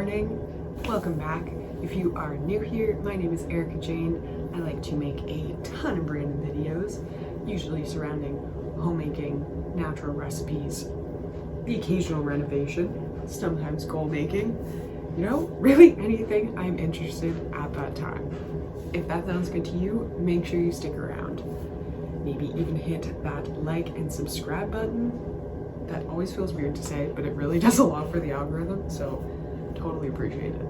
morning, welcome back. If you are new here, my name is Erika Jane. I like to make a ton of random videos, usually surrounding homemaking, natural recipes, the occasional renovation, sometimes goal making, really anything I'm interested at that time. If that sounds good to you, make sure you stick around. Maybe even hit that like and subscribe button. That always feels weird to say, but it really does a lot for the algorithm, so totally appreciate it.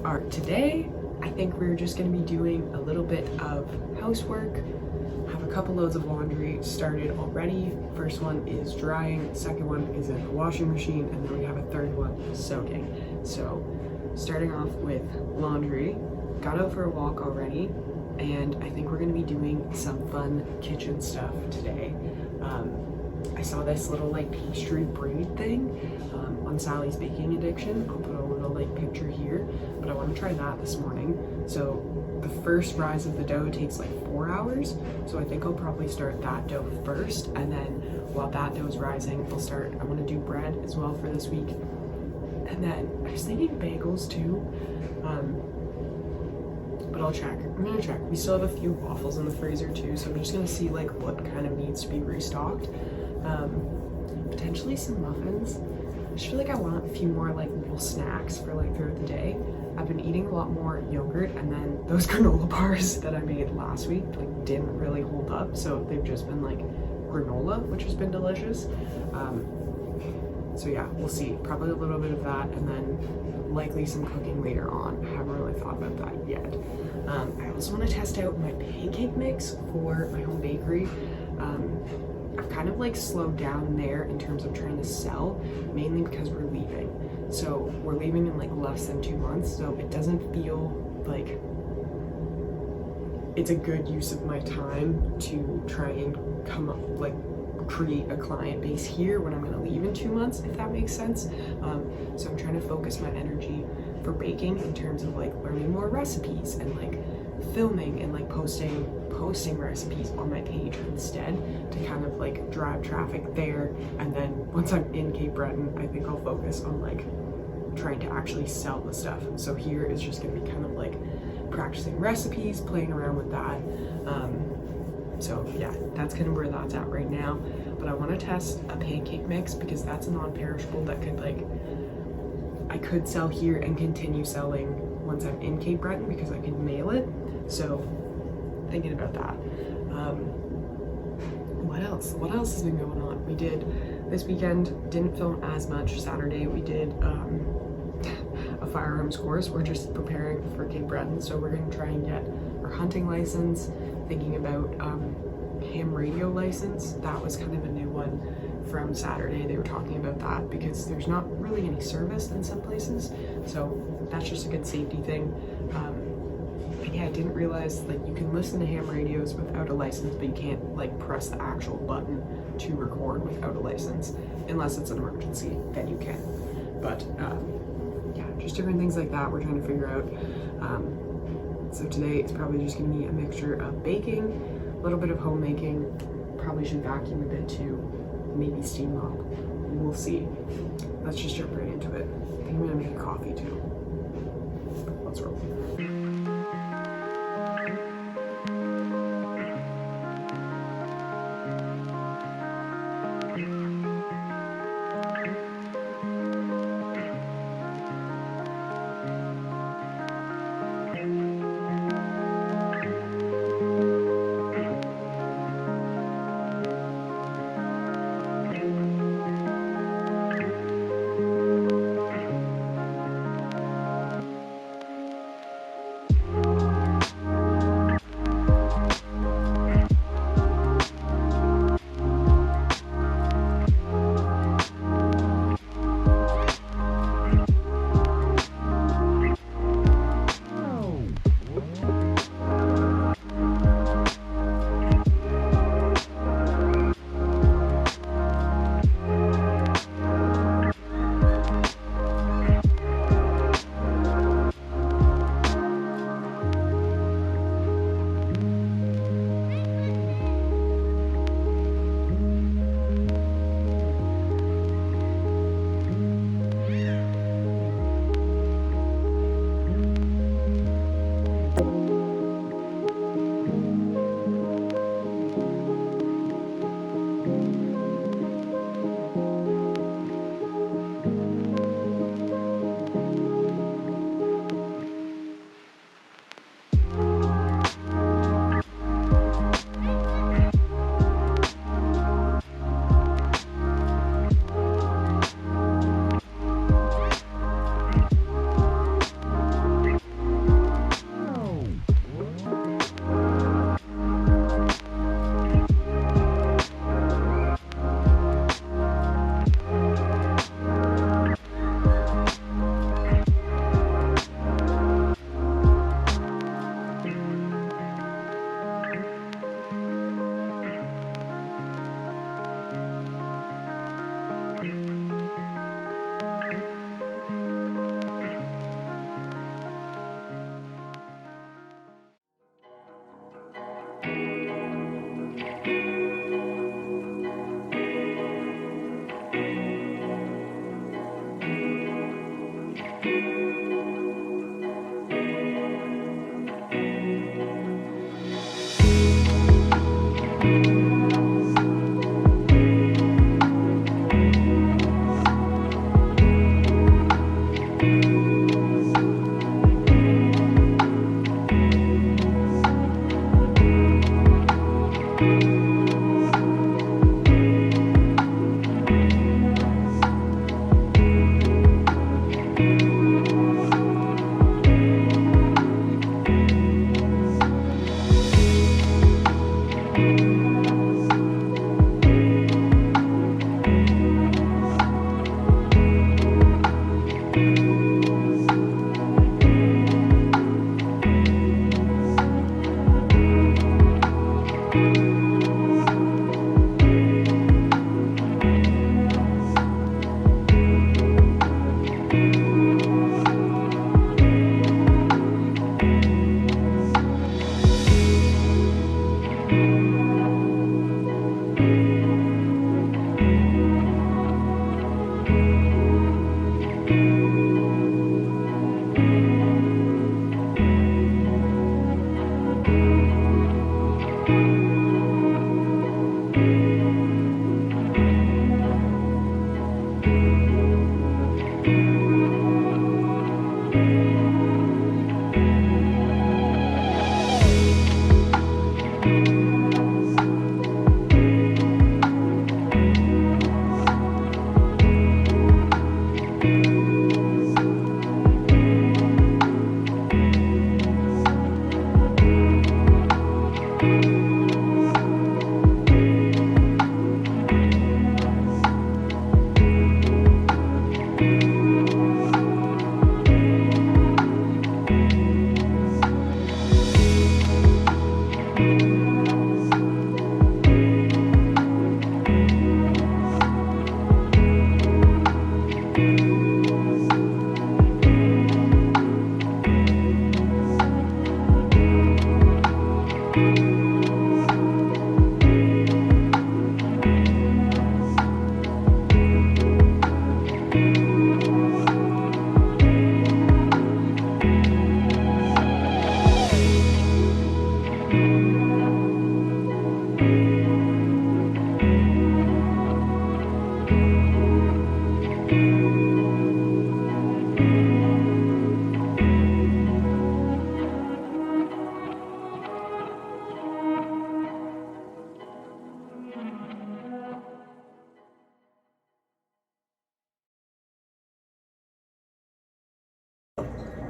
All right, today, I think we're just gonna be doing a little bit of housework. I have a couple loads of laundry started already. First one is drying, second one is in the washing machine, and then we have a third one soaking. So, starting off with laundry, got out for a walk already, and I think we're gonna be doing some fun kitchen stuff today. I saw this little pastry braid thing on Sally's Baking Addiction. I'll put a little picture here, but I want to try that this morning. So the first rise of the dough takes 4 hours, so I think I'll probably start that dough first, and then while that dough is rising, I want to do bread as well for this week. And then I was thinking bagels too, but I'll check. I'm gonna check. We still have a few waffles in the freezer too, so I'm just gonna see what kind of needs to be restocked. Potentially some muffins. I just feel like I want a few more little snacks for throughout the day. I've been eating a lot more yogurt, and then those granola bars that I made last week didn't really hold up, so they've just been granola, which has been delicious. So yeah, we'll see. Probably a little bit of that, and then likely some cooking later on. I haven't really thought about that yet. I also want to test out my pancake mix for my home bakery. I've kind of slowed down there in terms of trying to sell, mainly because we're leaving. So we're leaving in less than 2 months, so it doesn't feel like it's a good use of my time to try and come up create a client base here when I'm going to leave in 2 months, if that makes sense. So I'm trying to focus my energy for baking in terms of learning more recipes and filming and posting recipes on my page instead, to kind of drive traffic there. And then once I'm in Cape Breton, I think I'll focus on trying to actually sell the stuff. So here is just going to be kind of practicing recipes, playing around with that. So yeah, that's kind of where that's at right now. But I want to test a pancake mix because that's a non-perishable that could I could sell here and continue selling once I'm in Cape Breton because I could mail it. So thinking about that. What else? What else has been going on? We did this weekend, didn't film as much. Saturday we did a firearms course. We're just preparing for Cape Breton, so we're gonna try and get our hunting license, thinking about ham radio license. That was kind of a new one from Saturday. They were talking about that because there's not really any service in some places, so that's just a good safety thing. And yeah, I didn't realize you can listen to ham radios without a license, but you can't press the actual button to record without a license unless it's an emergency. Then you can. But yeah, just different things like that we're trying to figure out. So today it's probably just gonna be a mixture of baking, a little bit of homemaking, probably should vacuum a bit too, maybe steam mop. We'll see. Let's just jump right into it. I think I'm gonna make a coffee too. Let's roll.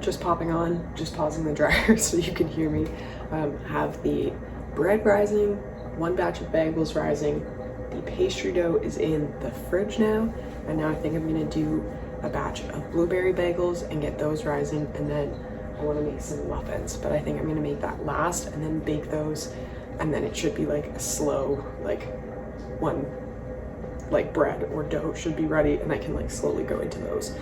just popping on, just pausing the dryer so you can hear me. Have the bread rising, one batch of bagels rising. The pastry dough is in the fridge now, and now I think I'm gonna do a batch of blueberry bagels and get those rising, and then I want to make some muffins, but I think I'm gonna make that last and then bake those, and then it should be like a slow, like one like bread or dough should be ready, and I can like slowly go into those.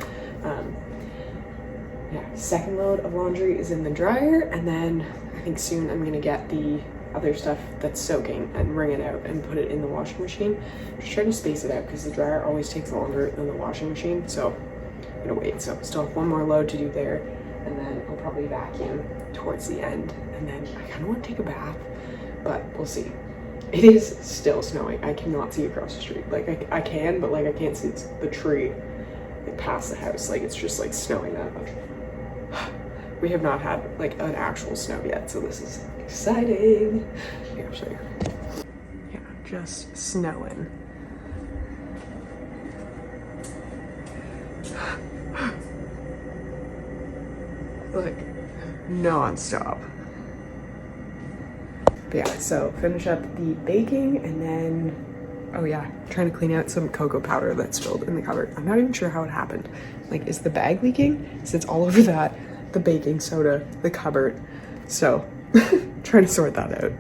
Yeah, second load of laundry is in the dryer, and then I think soon I'm gonna get the other stuff that's soaking and wring it out and put it in the washing machine. Just trying to space it out because the dryer always takes longer than the washing machine, so I'm gonna wait. So still have one more load to do there, and then I'll probably vacuum towards the end, and then I kind of want to take a bath, but we'll see. It is still snowing. I cannot see across the street. Like I can, but like I can't see the tree like past the house. Like it's just like snowing up. We have not had like an actual snow yet, so this is exciting. Here, I'll show you. Yeah, just snowing. Like non-stop. But yeah, so finish up the baking, and then, oh yeah, trying to clean out some cocoa powder that's spilled in the cupboard. I'm not even sure how it happened. Like, is the bag leaking? Since all over that, the baking soda, the cupboard. So, trying to sort that out.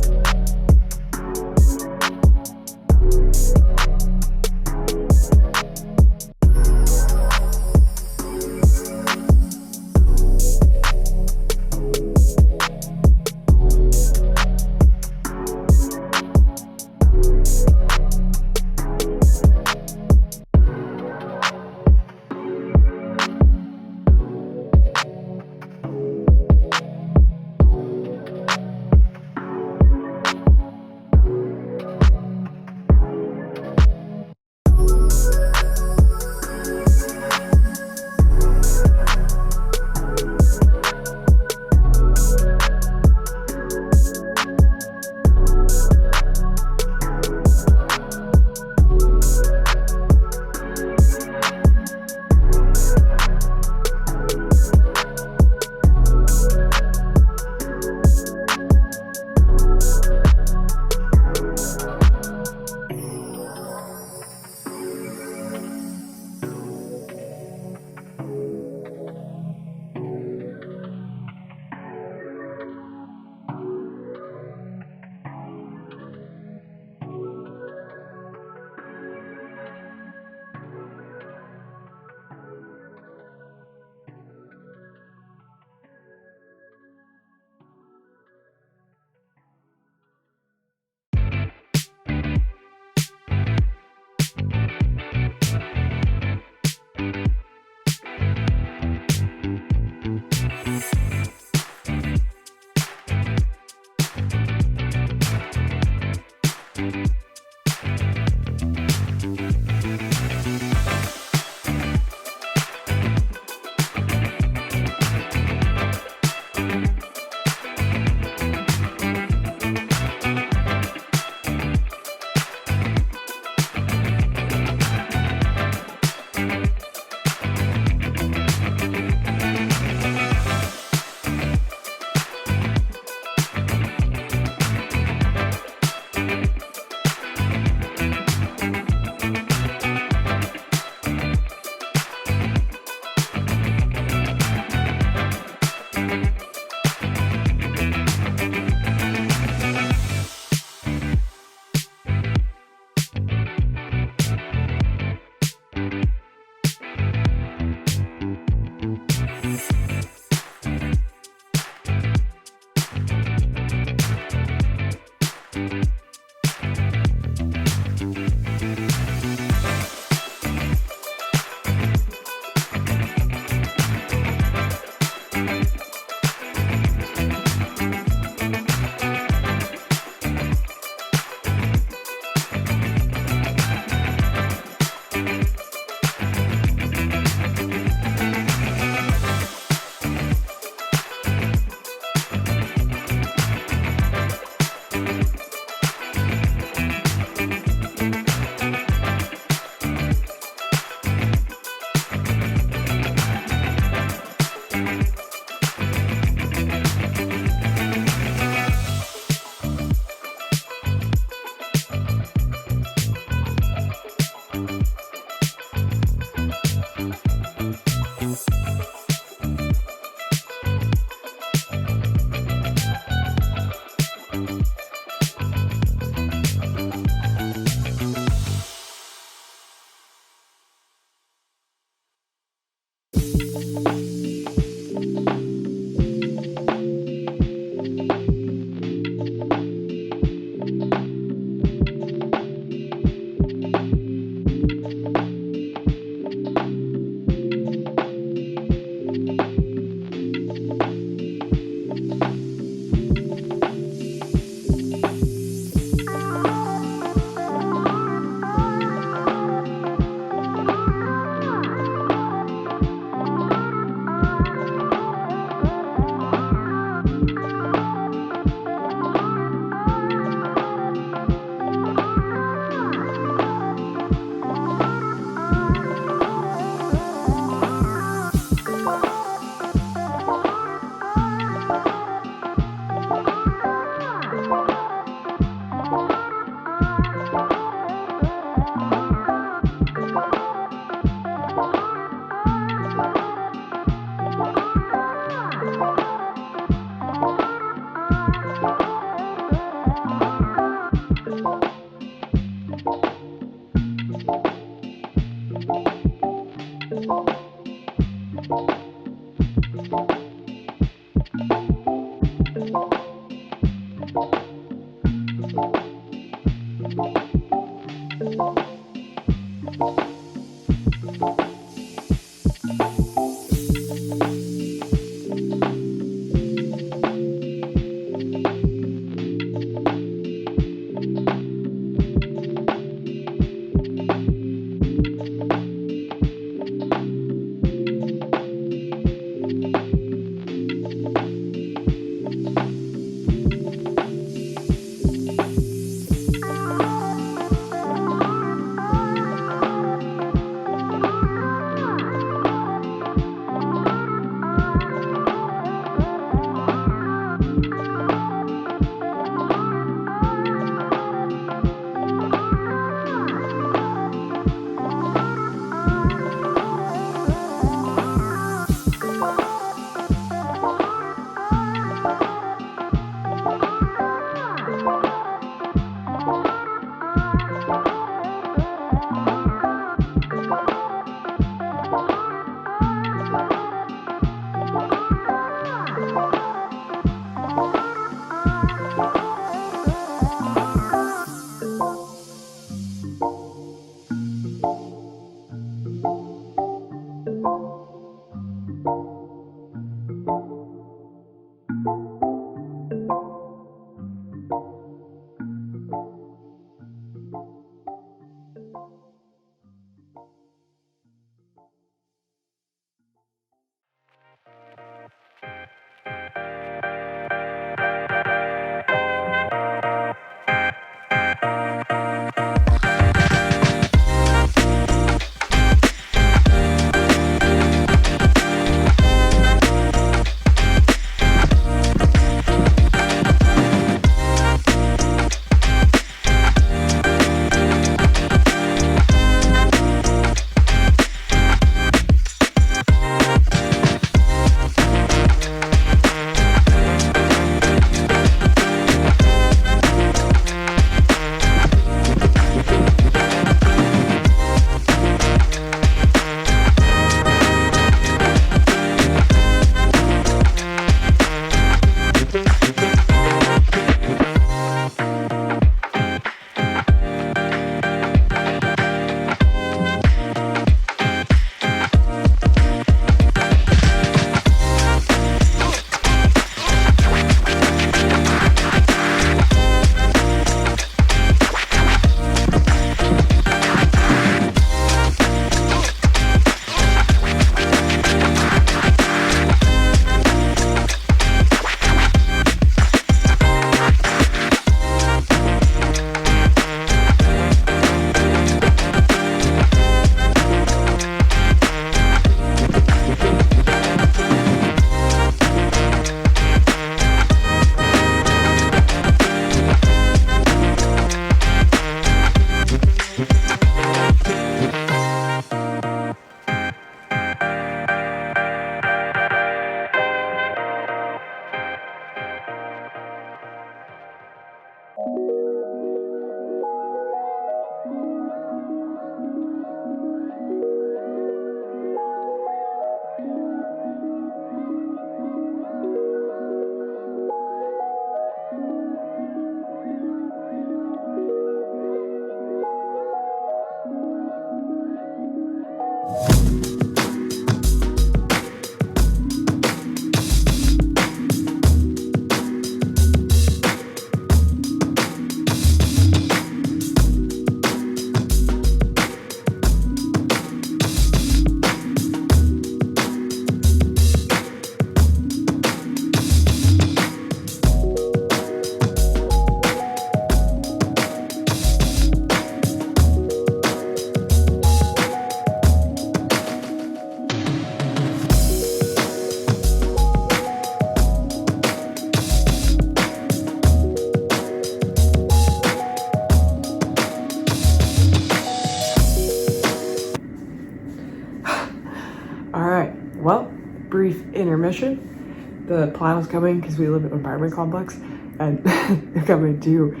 Well, brief intermission. The plow's coming because we live in an apartment complex, and they're coming to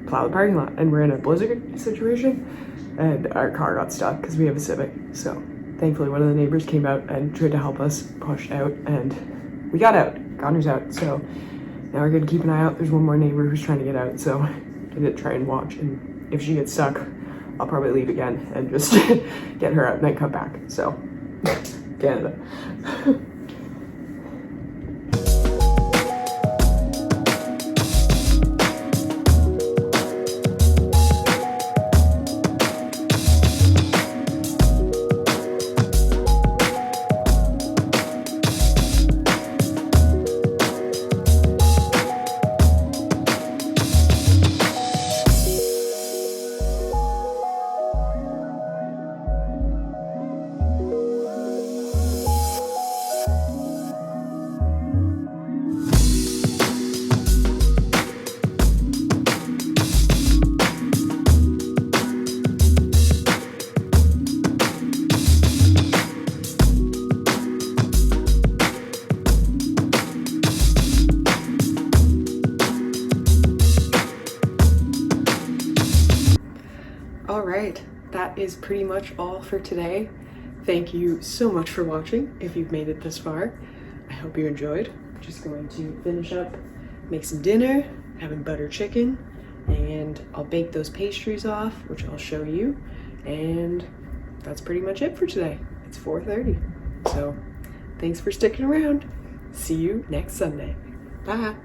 plow the parking lot, and we're in a blizzard situation, and our car got stuck because we have a Civic. So thankfully one of the neighbors came out and tried to help us push out, and we got out. Connor's out, so now we're gonna keep an eye out. There's one more neighbor who's trying to get out, so I'm gonna try and watch, and if she gets stuck, I'll probably leave again and just get her out and then come back. So Canada. Alright, that is pretty much all for today. Thank you so much for watching if you've made it this far. I hope you enjoyed. I'm just going to finish up, make some dinner, having butter chicken, and I'll bake those pastries off, which I'll show you. And that's pretty much it for today. It's 4:30. So thanks for sticking around. See you next Sunday. Bye.